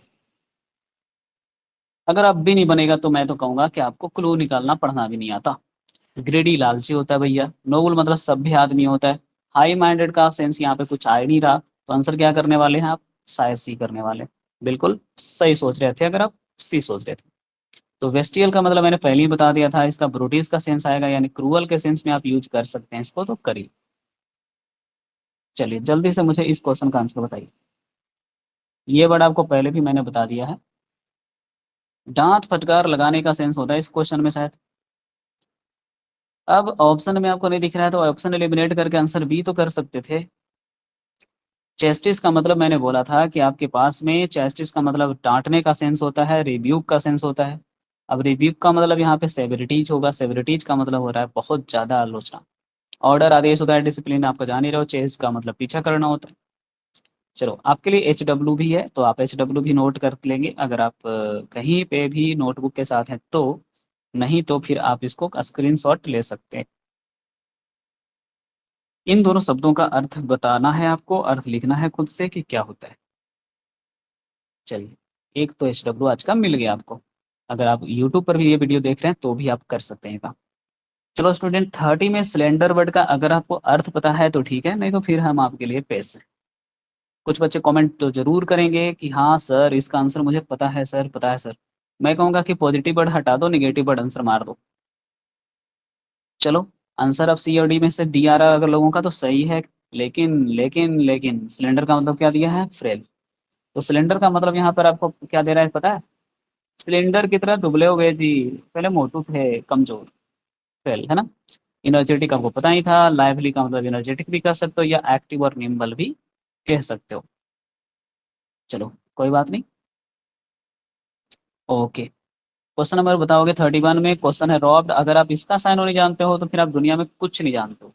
अगर अब भी नहीं बनेगा तो मैं तो कहूंगा कि आपको क्लू निकालना पढ़ना भी नहीं आता। ग्रेडी लालची होता है भैया, नोबल मतलब सभ्य आदमी होता है, हाई माइंडेड का सेंस यहाँ पे कुछ आ ही नहीं रहा, तो आंसर क्या करने वाले हैं आप, शायद सी करने वाले। बिल्कुल सही सोच रहे थे अगर आप सी सोच रहे थे। तो वेस्टियल का मतलब मैंने पहले ही बता दिया था, इसका ब्रूटिस का सेंस आएगा, यानी क्रूअल के सेंस में आप यूज कर सकते हैं इसको, तो करिए। चलिए जल्दी से मुझे इस क्वेश्चन का आंसर बताइए। ये वर्ड आपको पहले भी मैंने बता दिया है। डांट फटकार लगाने का सेंस होता है इस क्वेश्चन में शायद। अब ऑप्शन में आपको नहीं दिख रहा है तो ऑप्शन एलिमिनेट करके आंसर बी तो कर सकते थे। चेस्टिस का मतलब मैंने बोला था कि आपके पास में चेस्टिस का मतलब डांटने का सेंस होता है, रिब्यूक का सेंस होता है। अब रिब्यूक का मतलब यहाँ पे सेवरिटीज होगा, सेवरिटीज का मतलब हो रहा है बहुत ज्यादा आलोचना। ऑर्डर आदेश होता है, डिसिप्लिन आपका जान ही रहो, चेस का मतलब पीछा करना होता है। चलो आपके लिए एच डब्ल्यू भी है, तो आप एच डब्ल्यू भी नोट कर लेंगे अगर आप कहीं पे भी नोटबुक के साथ हैं तो। नहीं तो फिर आप इसको स्क्रीनशॉट ले सकते हैं। इन दोनों शब्दों का अर्थ बताना है आपको, अर्थ लिखना है खुद से कि क्या होता है। चलिए, एक तो एच डब्ल्यू आज का मिल गया आपको। अगर आप यूट्यूब पर भी ये वीडियो देख रहे हैं तो भी आप कर सकते हैं काम। चलो स्टूडेंट, 30 में सिलेंडर वर्ड का अगर आपको अर्थ पता है तो ठीक है, नहीं तो फिर हम आपके लिए पेश हैं। कुछ बच्चे कमेंट तो जरूर करेंगे कि हाँ सर इसका आंसर मुझे पता है सर, पता है सर। मैं कहूंगा कि पॉजिटिव वर्ड हटा दो, निगेटिव वर्ड आंसर मार दो। चलो, आंसर अब सी और डी में से डी आ रहा है अगर लोगों का तो सही है। लेकिन सिलेंडर का मतलब क्या दिया है, फ्रेल। तो सिलेंडर का मतलब यहाँ पर आपको क्या दे रहा है पता है, सिलेंडर की तरह दुबले हो गए जी, पहले मोटू थे, कमजोर। फ्रेल है ना। इनर्जेटिक आपको पता ही था, लाइवली का मतलब एनर्जेटिक भी कह सकते हो या एक्टिव और निम्बल भी कह सकते हो। चलो कोई बात नहीं। ओके, क्वेश्चन नंबर बताओगे 31 में क्वेश्चन है रॉब्ड, अगर आप इसका साइन नहीं जानते हो तो फिर आप दुनिया में कुछ नहीं जानते हो।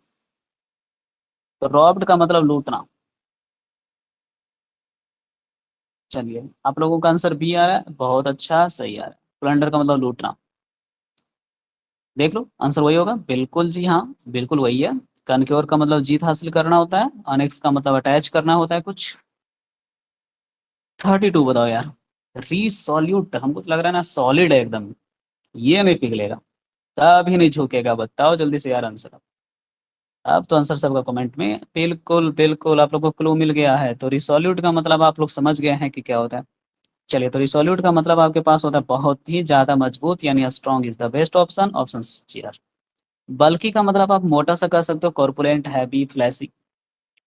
तो रॉब्ड का मतलब लूटना। चलिए, आप लोगों का आंसर बी आ रहा है, बहुत अच्छा सही आ रहा है। प्लंडर का मतलब लूटना। देख लो आंसर वही होगा, बिल्कुल जी हाँ, बिल्कुल वही है। कनक्योर का मतलब जीत हासिल करना होता है, अनेक्स का मतलब अटैच करना होता है कुछ। 32 बताओ यार। रिसोल्यूट, हमको तो लग रहा है ना सॉलिड है एकदम, ये नहीं पिघलेगा, कभी नहीं झुकेगा, बताओ जल्दी से यार आंसर। अब तो आंसर सबका कमेंट में, बिल्कुल बिल्कुल आप लोग को क्लू मिल गया है, तो रिसोल्यूट का मतलब आप लोग समझ गए हैं कि क्या होता है। चलिए, तो रिसोल्यूट का मतलब आपके पास होता है बहुत ही ज्यादा मजबूत, यानी strong is the best option, option C are. बल्कि का मतलब आप मोटा सा कह सकते हो, कॉर्पुलेंट, हैवी, फ्लैसी।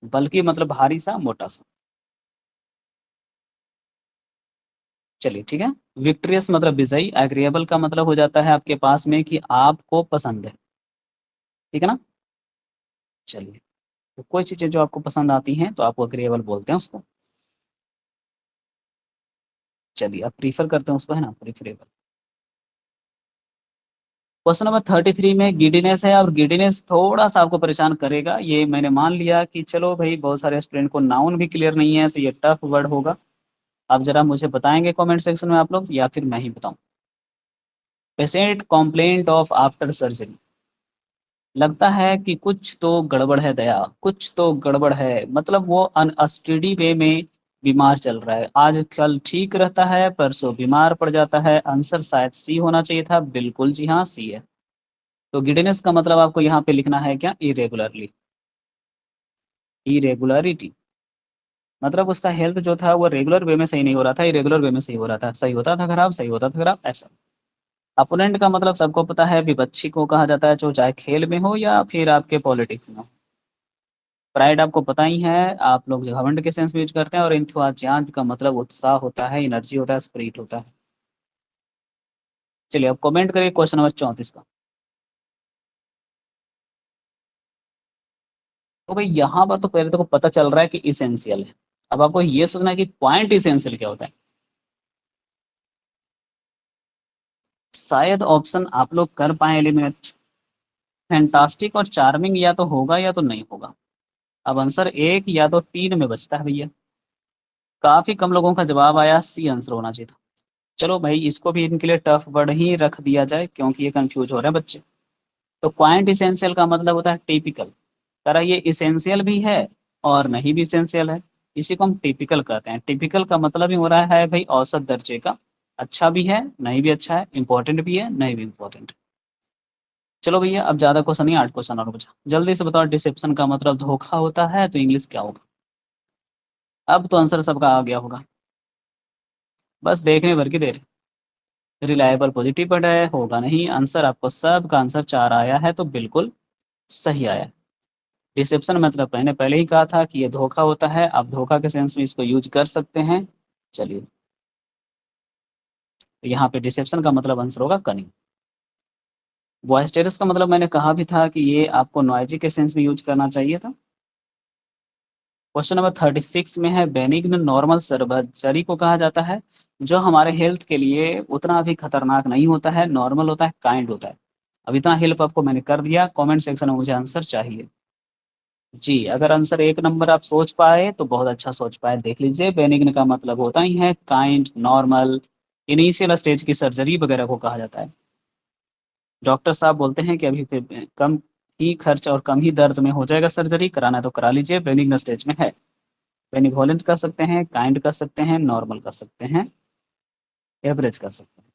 बल्कि मतलब भारी सा, मोटा सा। चलिए ठीक है। विक्ट्रियस मतलब विजयी, एग्रीएबल का मतलब हो जाता है आपके पास में कि आपको पसंद है। ठीक है ना। चलिए, तो कोई चीजें जो आपको पसंद आती हैं तो आपको अग्रीएबल बोलते हैं उसको। चलिए, आप प्रीफर करते हैं उसको, है ना, प्रीफरेबल। क्वेश्चन नंबर 33 में गिडीनेस है, और गिडीनेस थोड़ा सा आपको परेशान करेगा, ये मैंने मान लिया कि चलो भाई बहुत सारे स्टूडेंट को नाउन भी क्लियर नहीं है तो ये टफ वर्ड होगा। आप जरा मुझे बताएंगे कमेंट सेक्शन में आप लोग, या फिर मैं ही बताऊं। Patient complaint of after surgery. लगता है कि कुछ तो गड़बड़ है दया, कुछ तो गड़बड़ है, मतलब वो अनस्टेडी वे में बीमार चल रहा है, आज कल ठीक रहता है परसों बीमार पड़ जाता है। आंसर शायद सी होना चाहिए था, बिल्कुल जी हाँ सी है। तो गिडनेस का मतलब आपको यहाँ पे लिखना है क्या, इरेगुलरली, इरेगुलरिटी, मतलब उसका हेल्थ जो था वो रेगुलर वे में सही नहीं हो रहा था, इरेगुलर वे में सही हो रहा था, सही होता था खराब, सही होता था खराब, ऐसा। अपोनेंट का मतलब सबको पता है, विपक्षी को कहा जाता है, जो चाहे खेल में हो या फिर आपके पॉलिटिक्स में हो। प्राइड आपको पता ही है, आप लोग घमंड के सेंस में यूज करते हैं, और इंथुसियाज्म का मतलब उत्साह होता है, एनर्जी होता है, स्पिरिट होता है। चलिए अब कमेंट करिए क्वेश्चन नंबर 34 का। तो भाई यहाँ पर तो पहले तो पता चल रहा है कि इसेंशियल है। अब आपको ये सोचना है कि पॉइंट इसेंशियल क्या होता है। शायद ऑप्शन आप लोग कर पाए एलिमिनेट। फैंटास्टिक और चार्मिंग या तो होगा या तो नहीं होगा। अब आंसर एक या तो तीन में बचता है भैया। काफी कम लोगों का जवाब आया, सी आंसर होना चाहिए था। चलो भाई इसको भी इनके लिए टफ वर्ड ही रख दिया जाए, क्योंकि ये कंफ्यूज हो रहे हैं बच्चे। तो क्वाइंट इसेंशियल का मतलब होता है टिपिकल। तरह ये इसेंशियल भी है और नहीं भी इसेंशियल है, इसी को हम टिपिकल कहते हैं। टिपिकल का मतलब ही हो रहा है भाई औसत दर्जे का, अच्छा भी है नहीं भी अच्छा है, इंपॉर्टेंट भी है नहीं भी इंपॉर्टेंट। चलो भैया अब ज्यादा क्वेश्चन नहीं, 8 क्वेश्चन और बचा, जल्दी से बताओ डिसेप्शन का मतलब धोखा होता है तो इंग्लिश क्या होगा। अब तो आंसर सबका आ गया होगा, बस देखने भर की देर। रिलायबल पॉजिटिव वर्ड है, होगा नहीं आंसर, आपको सबका आंसर चार आया है तो बिल्कुल सही आया। डिसेप्शन मतलब मैंने पहले ही कहा था कि ये धोखा होता है, आप धोखा के सेंस में इसको यूज कर सकते हैं। चलिए तो यहाँ पे डिसेप्शन का मतलब आंसर होगा कनिंग। वॉइस्टेरस का मतलब मैंने कहा भी था कि ये आपको नॉइजी के सेंस में यूज करना चाहिए था। क्वेश्चन नंबर 36 में है, बेनिग्न नॉर्मल सर्जरी को कहा जाता है जो हमारे हेल्थ के लिए उतना भी खतरनाक नहीं होता है, नॉर्मल होता है, काइंड होता है। अब इतना हेल्प आपको मैंने कर दिया, कमेंट सेक्शन में मुझे आंसर चाहिए। जी अगर आंसर एक नंबर आप सोच पाए तो बहुत अच्छा सोच पाए, देख लीजिए बेनिग्न का मतलब होता ही है काइंड, नॉर्मल, इनिशियल स्टेज की सर्जरी वगैरह को कहा जाता है। डॉक्टर साहब बोलते हैं कि अभी फिर कम ही खर्च और कम ही दर्द में हो जाएगा, सर्जरी कराना है तो करा लीजिए, बेनिग्न स्टेज में है। बेनिवोलेंट कर सकते हैं, काइंड कर सकते हैं, नॉर्मल कर सकते हैं, एवरेज कर सकते हैं।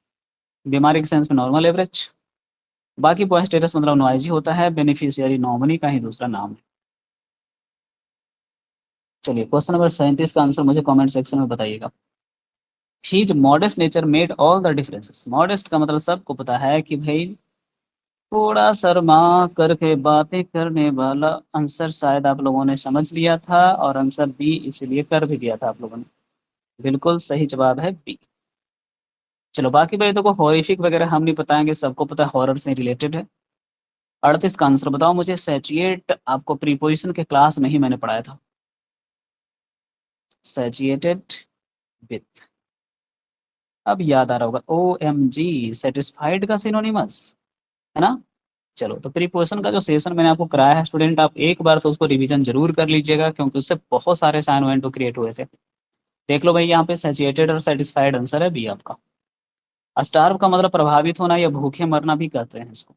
बीमारी के सेंस में नॉर्मल, एवरेज। बाकी पॉइंट स्टेटस मतलब नॉइजी होता है, बेनिफिशियरी नॉमिनी का ही दूसरा नाम है। चलिए क्वेश्चन नंबर 37 का आंसर मुझे कमेंट सेक्शन में बताइएगा। His modest nature made all the differences. Modest का मतलब सबको पता है कि भाई थोड़ा शर्मा करके बातें करने वाला। आंसर शायद आप लोगों ने समझ लिया था, और आंसर बी इसलिए कर भी दिया था आप लोगों ने। बिल्कुल सही जवाब है बी। चलो बाकी भाई देखो हॉरिफिक वगैरह हम नहीं बताएंगे, सबको पता है हॉरर से रिलेटेड है। 38 का आंसर बताओ मुझे, सैचिएट आपको प्रीपोजिशन के क्लास में ही मैंने पढ़ाया था। सैचिएटेड विथ, अब याद आ रहा होगा, ओ एम जी, सेटिस्फाइड का सिनोनिमस, है ना। चलो तो प्रीपोजिशन का जो सेशन मैंने आपको कराया है स्टूडेंट, आप एक बार तो उसको रिवीजन जरूर कर लीजिएगा, क्योंकि उससे बहुत सारे साइन वेंट क्रिएट हुए थे। देख लो भाई यहाँ पे सैचिएटेड और सेटिस्फाइड आंसर है बी आपका। स्टार्व का मतलब प्रभावित होना या भूखे मरना भी कहते हैं इसको,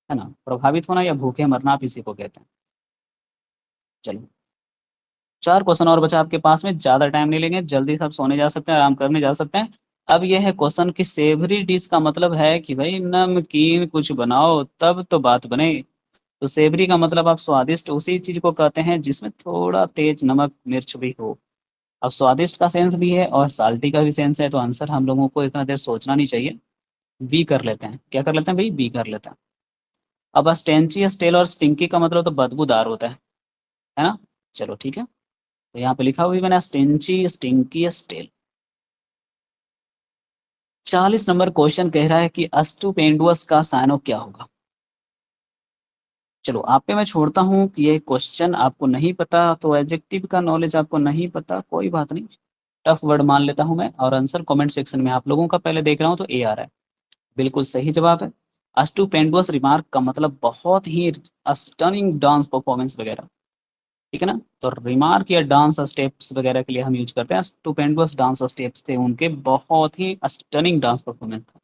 है ना, प्रभावित होना या भूखे मरना आप इसी को कहते हैं। चलो 4 क्वेश्चन और बचा आपके पास में, ज्यादा टाइम नहीं लेंगे, जल्दी से आप सोने जा सकते हैं, आराम करने जा सकते हैं। अब यह है क्वेश्चन कि सेवरी डिश का मतलब है कि भाई नमकीन कुछ बनाओ तब तो बात बने। तो सेवरी का मतलब आप स्वादिष्ट उसी चीज को कहते हैं जिसमें थोड़ा तेज नमक मिर्च भी हो। अब स्वादिष्ट का सेंस भी है और साल्टी का भी सेंस है, तो आंसर हम लोगों को इतना देर सोचना नहीं चाहिए, बी कर लेते हैं। क्या कर लेते हैं भाई, बी कर लेते हैं। अब स्टेंची स्टेल और स्टिंकी का मतलब तो बदबूदार होता है ना। चलो ठीक है, तो यहाँ पे लिखा हुआ भी मैंने स्टेंची स्टिंकी स्टेल। 40 नंबर क्वेश्चन कह रहा है कि अस्टुपेंडुअस का साइनो क्या होगा। चलो आप पे मैं छोड़ता हूँ कि ये क्वेश्चन आपको नहीं पता तो एडजेक्टिव का नॉलेज आपको नहीं पता, कोई बात नहीं, टफ वर्ड मान लेता हूँ मैं, और आंसर कमेंट सेक्शन में आप लोगों का पहले देख रहा हूँ तो ए आ रहा है, बिल्कुल सही जवाब है। अस्टुपेंडुअस रिमार्क का मतलब बहुत ही स्टनिंग डांस परफॉर्मेंस वगैरह, ठीक है ना। तो रिमार्क या डांस स्टेप्स वगैरह के लिए हम यूज करते हैं, स्टुपेंडुअस डांस स्टेप्स थे उनके, बहुत ही स्टनिंग डांस परफॉर्मेंस था।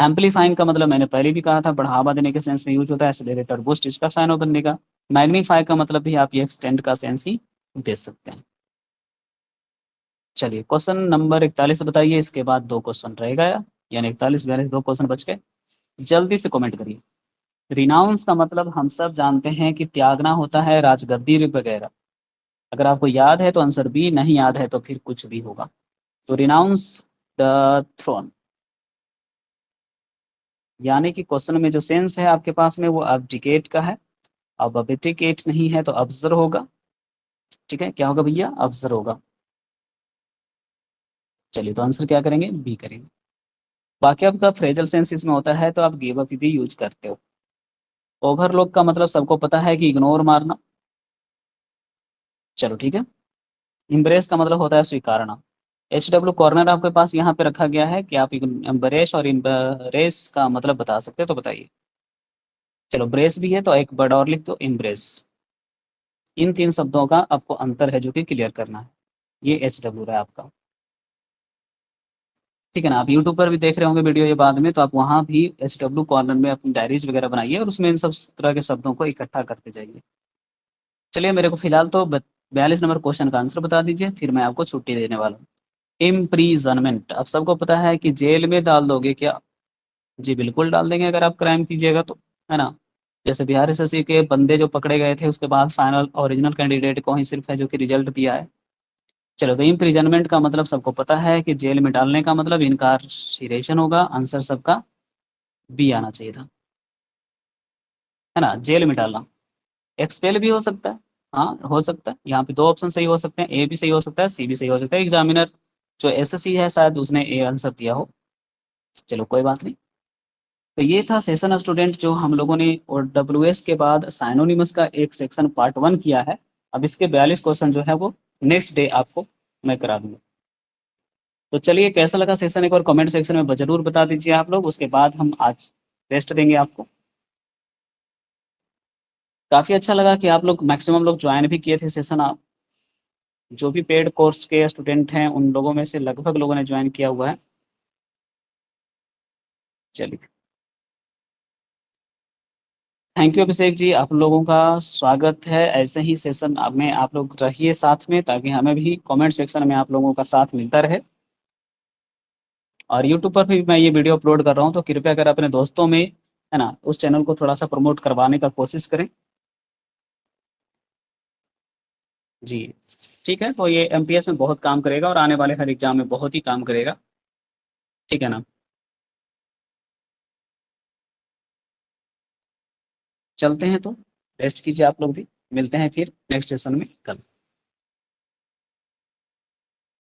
एम्पलीफाइंग का मतलब मैंने पहले भी कहा था, बढ़ावा देने के सेंस में यूज होता है, एक्सेलरेटर बूस्ट इसका साइन बनने का। मैग्नीफाई का मतलब भी आप ये एक्सटेंड का सेंस ही दे सकते हैं। चलिए क्वेश्चन नंबर 41 बताइए, इसके बाद 2 क्वेश्चन रहेगा, यानी 41 42 2 क्वेश्चन बच गए। जल्दी से कमेंट करिए। रिनाउंस का मतलब हम सब जानते हैं कि त्यागना होता है, राजगद्दी वगैरह। अगर आपको याद है तो आंसर बी, नहीं याद है तो फिर कुछ भी होगा। तो रिनाउंस द थ्रोन, यानी कि क्वेश्चन में जो सेंस है आपके पास में वो अब्डिकेट का है। अब अब्डिकेट नहीं है तो अब्जर होगा। ठीक है, क्या होगा भैया? अब्जर होगा। चलिए तो आंसर क्या करेंगे? बी करेंगे। बाकी आपका फ्रेजल सेंस इसमें होता है तो आप गिव अप भी यूज करते हो। ओवरलुक का मतलब सबको पता है कि इग्नोर मारना। चलो ठीक है। इम्ब्रेस का मतलब होता है स्वीकारना। HW कॉर्नर आपके पास यहाँ पे रखा गया है कि आप इम्ब्रेस और इम्ब्रेस का मतलब बता सकते हो, तो बताइए। चलो ब्रेस भी है तो एक वर्ड और लिख दो, इम्ब्रेस। इन 3 शब्दों का आपको अंतर है जो कि क्लियर करना है। ये HW है आपका। ठीक है ना? आप यूट्यूब पर भी देख रहे होंगे वीडियो ये बाद में, तो आप वहाँ भी HW कॉर्नर में अपनी डायरीज वगैरह बनाइए और उसमें इन सब तरह के शब्दों को इकट्ठा करते जाइए। चलिए मेरे को फिलहाल तो 42 नंबर क्वेश्चन का आंसर बता दीजिए, फिर मैं आपको छुट्टी देने वाला हूँ। इम्प्रीजनमेंट, अब सबको पता है कि जेल में डाल दोगे क्या? जी बिल्कुल डाल देंगे अगर आप क्राइम कीजिएगा तो, है ना? जैसे बिहार एसएससी के बंदे जो पकड़े गए थे उसके बाद फाइनल ओरिजिनल कैंडिडेट को ही सिर्फ है जो कि रिजल्ट दिया है। चलो तो इम्प्रिजनमेंट का मतलब सबको पता है कि जेल में डालने का मतलब इनकारसिरेशन होगा। आंसर सबका बी आना चाहिए था, है ना? जेल में डालना। एक्सपेल भी हो सकता है, हाँ हो सकता है। यहाँ पे 2 ऑप्शन सही हो सकते हैं, ए भी सही हो सकता है, सी भी सही हो सकता है। एग्जामिनर जो एसएससी है शायद उसने ए आंसर दिया हो। चलो कोई बात नहीं। तो ये था सेशन स्टूडेंट जो हम लोगों ने और डब्ल्यूएस के बाद साइनोनिमस का एक सेक्शन पार्ट 1 किया है। अब इसके 42 क्वेश्चन जो है वो नेक्स्ट डे आपको मैं करा दूंगा। तो चलिए कैसा लगा सेशन एक बार कमेंट सेक्शन में जरूर बता दीजिए आप लोग, उसके बाद हम आज टेस्ट देंगे आपको। काफ़ी अच्छा लगा कि आप लोग मैक्सिमम लोग ज्वाइन भी किए थे सेशन। आप जो भी पेड कोर्स के स्टूडेंट हैं उन लोगों में से लगभग लोगों ने ज्वाइन किया हुआ है। चलिए थैंक यू अभिषेक जी, आप लोगों का स्वागत है। ऐसे ही सेशन में आप लोग रहिए साथ में, ताकि हमें भी कमेंट सेक्शन में आप लोगों का साथ मिलता रहे। और यूट्यूब पर भी मैं ये वीडियो अपलोड कर रहा हूँ, तो कृपया कर अपने दोस्तों में, है ना, उस चैनल को थोड़ा सा प्रमोट करवाने का कोशिश करें। जी ठीक है। तो ये एमपीएस में बहुत काम करेगा और आने वाले हर एग्जाम में बहुत ही काम करेगा। ठीक है ना? चलते हैं तो रेस्ट कीजिए आप लोग भी, मिलते हैं फिर नेक्स्ट सेशन में कल।